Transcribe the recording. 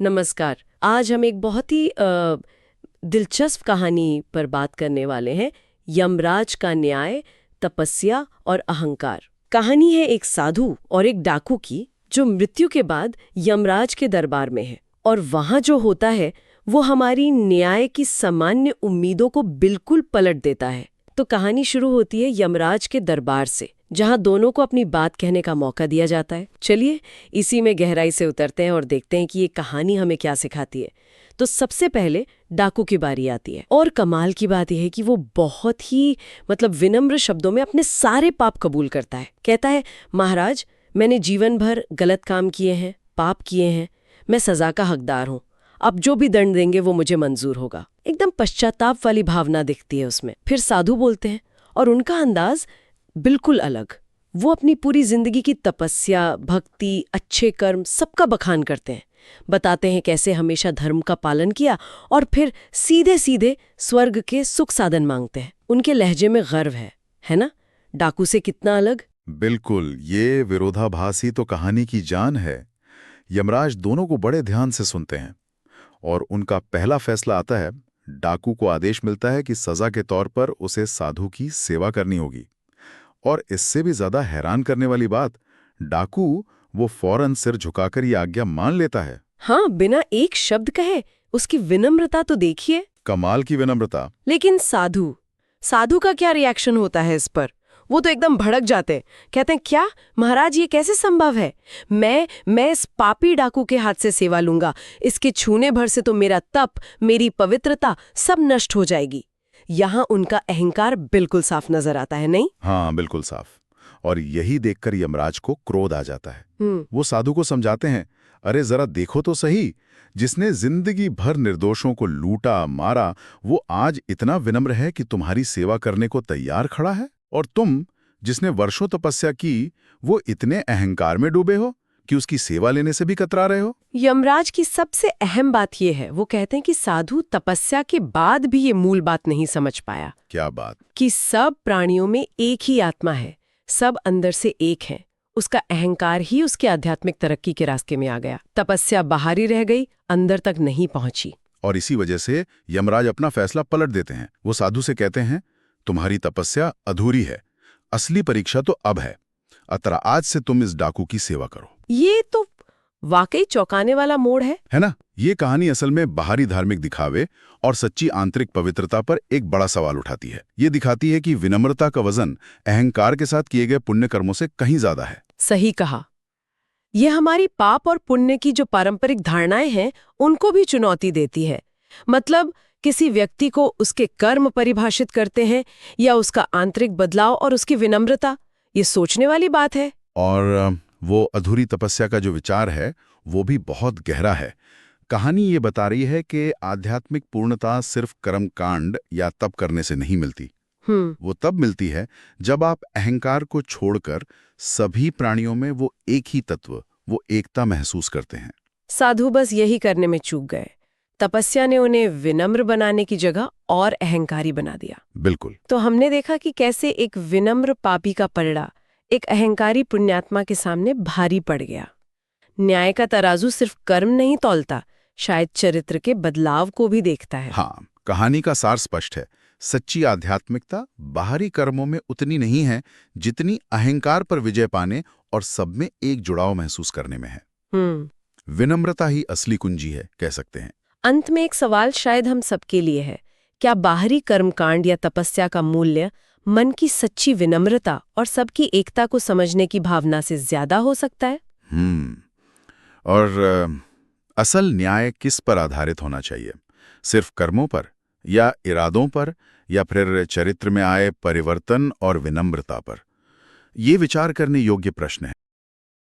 नमस्कार। आज हम एक बहुत ही दिलचस्प कहानी पर बात करने वाले हैं। यमराज का न्याय, तपस्या और अहंकार। कहानी है एक साधु और एक डाकू की, जो मृत्यु के बाद यमराज के दरबार में है। और वहाँ जो होता है वो हमारी न्याय की सामान्य उम्मीदों को बिल्कुल पलट देता है। तो कहानी शुरू होती है यमराज के दरबार से, जहाँ दोनों को अपनी बात कहने का मौका दिया जाता है। चलिए इसी में गहराई से उतरते हैं और देखते हैं कि ये कहानी हमें क्या सिखाती है। तो सबसे पहले डाकू की बारी आती है, और कमाल की बात यह है कि वो बहुत ही विनम्र शब्दों में अपने सारे पाप कबूल करता है। कहता है, महाराज, मैंने जीवन भर गलत काम किए हैं, पाप किए हैं, मैं सजा का हकदार हूँ। अब जो भी दंड देंगे वो मुझे मंजूर होगा। एकदम पश्चाताप वाली भावना दिखती है उसमें। फिर साधु बोलते हैं और उनका अंदाज बिल्कुल अलग। वो अपनी पूरी जिंदगी की तपस्या, भक्ति, अच्छे कर्म सबका बखान करते हैं। बताते हैं कैसे हमेशा धर्म का पालन किया, और फिर सीधे सीधे स्वर्ग के सुख साधन मांगते हैं। उनके लहजे में गर्व है ना? डाकू से कितना अलग। बिल्कुल, ये विरोधाभास ही तो कहानी की जान है। यमराज दोनों को बड़े ध्यान से सुनते हैं और उनका पहला फैसला आता है। डाकू को आदेश मिलता है कि सजा के तौर पर उसे साधु की सेवा करनी होगी। और इससे भी ज्यादा हैरान करने वाली बात, डाकू वो फौरन सिर झुकाकर ये आज्ञा मान लेता है। हाँ, बिना एक शब्द कहे। उसकी विनम्रता तो देखिए। कमाल की विनम्रता। लेकिन साधु का क्या रिएक्शन होता है इस पर? वो तो एकदम भड़क जाते हैं। कहते हैं, क्या महाराज, ये कैसे संभव है? मैं इस पापी डाकू के हाथ से सेवा लूंगा। इसके छूने भर से तो मेरा तप, मेरी पवित्रता सब नष्ट हो जाएगी। यहाँ उनका अहंकार बिल्कुल साफ नजर आता है, नहीं? हाँ, बिल्कुल साफ। और यही देखकर यमराज को क्रोध आ जाता है। वो साधु को समझाते हैं, अरे जरा देखो तो सही, जिसने जिंदगी भर निर्दोषों को लूटा मारा, वो आज इतना विनम्र है कि तुम्हारी सेवा करने को तैयार खड़ा है। और तुम, जिसने वर्षों तपस्या की, वो इतने अहंकार में डूबे हो कि उसकी सेवा लेने से भी कतरा रहे हो। यमराज की सबसे अहम बात यह है, वो कहते हैं कि साधु तपस्या के बाद भी ये मूल बात नहीं समझ पाया। क्या बात? कि सब प्राणियों में एक ही आत्मा है, सब अंदर से एक हैं। उसका अहंकार ही उसके आध्यात्मिक तरक्की के रास्ते में आ गया। तपस्या बाहर ही रह गई, अंदर तक नहीं पहुंची। और इसी वजह से यमराज अपना फैसला पलट देते हैं। वो साधु से कहते हैं, तुम्हारी तपस्या अधूरी है, असली परीक्षा तो अब है। अतः आज से तुम इस डाकू की सेवा करो। ये तो वाकई चौंकाने वाला मोड़ है ना? ये कहानी असल में बाहरी धार्मिक दिखावे और सच्ची आंतरिक पवित्रता पर एक बड़ा सवाल उठाती है। ये दिखाती है कि विनम्रता का वजन अहंकार के साथ किए गए पुण्य कर्मों से कहीं ज्यादा है। सही कहा। यह हमारी पाप और पुण्य की जो पारंपरिक धारणाएं हैं, उनको भी चुनौती देती है। किसी व्यक्ति को उसके कर्म परिभाषित करते हैं या उसका आंतरिक बदलाव और उसकी विनम्रता, ये सोचने वाली बात है। और वो अधूरी तपस्या का जो विचार है वो भी बहुत गहरा है। कहानी ये बता रही है कि आध्यात्मिक पूर्णता सिर्फ कर्म कांड या तप करने से नहीं मिलती। वो तब मिलती है जब आप अहंकार को छोड़कर सभी प्राणियों में वो एक ही तत्व, वो एकता महसूस करते हैं। साधु बस यही करने में चूक गए। तपस्या ने उन्हें विनम्र बनाने की जगह और अहंकारी बना दिया। बिल्कुल। तो हमने देखा कि कैसे एक विनम्र पापी का पलड़ा एक अहंकारी पुण्यात्मा के सामने भारी पड़ गया। न्याय का तराजू सिर्फ कर्म नहीं तौलता, शायद चरित्र के बदलाव को भी देखता है। हाँ, कहानी का सार स्पष्ट है। सच्ची आध्यात्मिकता बाहरी कर्मों में उतनी नहीं है जितनी अहंकार पर विजय पाने और सब में एक जुड़ाव महसूस करने में है। विनम्रता ही असली कुंजी है, कह सकते हैं। अंत में एक सवाल शायद हम सबके लिए है, क्या बाहरी कर्मकांड या तपस्या का मूल्य मन की सच्ची विनम्रता और सबकी एकता को समझने की भावना से ज्यादा हो सकता है? और असल न्याय किस पर आधारित होना चाहिए? सिर्फ कर्मों पर, या इरादों पर, या फिर चरित्र में आए परिवर्तन और विनम्रता पर? ये विचार करने योग्य प्रश्न है।